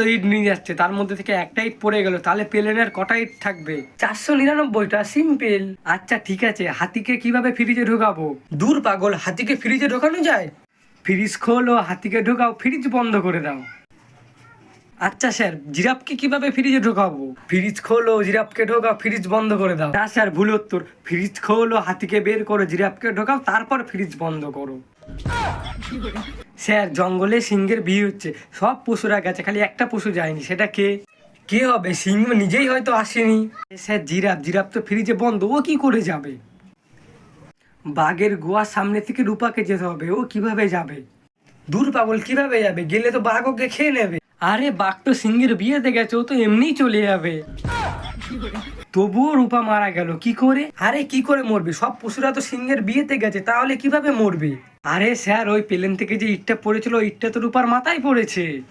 ইট নিয়ে যাচ্ছে, তার মধ্যে থেকে একটা ইট পড়ে গেল, তাহলে প্লেনের কটা ইট থাকবে? 499টা। সিম্পল। আচ্ছা ঠিক আছে, হাতিকে কিভাবে ফ্রিজে ঢোকাবো? দূর পাগল, হাতিকে ফ্রিজে ঢোকানো যায়? ফ্রিজ খোলো, হাতিকে ঢোকাও, ফ্রিজ বন্ধ করে দাও। আচ্ছা স্যার, জিরাফকে কিভাবে ফ্রিজে ঢোকাবো? ফ্রিজ খোলো, জিরাফকে ঢোকাও, ফ্রিজ বন্ধ করে দাও। না স্যার, ভুল উত্তর। ফ্রিজ খোলো, হাতিকে বের করো, জিরাফকে ঢোকাও, তারপর ফ্রিজ বন্ধ করো। স্যার, জঙ্গলে সিংহের বিয়ে হচ্ছে, সব পশুরা গেছে, খালি একটা পশু যায়নি, সেটা কে? কে হবে? সিংহ নিজেই হয়তো আসেনি। Sir, giraffe. জিরাফ তো ফ্রিজে বন্ধ, ও কি করে যাবে? বাঘের গোয়ার সামনে থেকে রূপাকে যেতে হবে, ও কিভাবে যাবে? দূর পাগল, কিভাবে যাবে? গেলে তো বাঘ ওকে খেয়ে নেবে। আরে বাঘ তো সিংহের বিয়েতে গেছে, ও তো এমনিই চলে যাবে। তবুও রূপা মারা গেল কি করে? আরে কি করে মরবে? সব পশুরা তো সিংহের বিয়েতে গেছে, তাহলে কিভাবে মরবে? আরে স্যার, ওই প্লেন থেকে যে ইটটা পড়েছিল, ওই ইটটা তো রূপার মাথায় পড়েছে।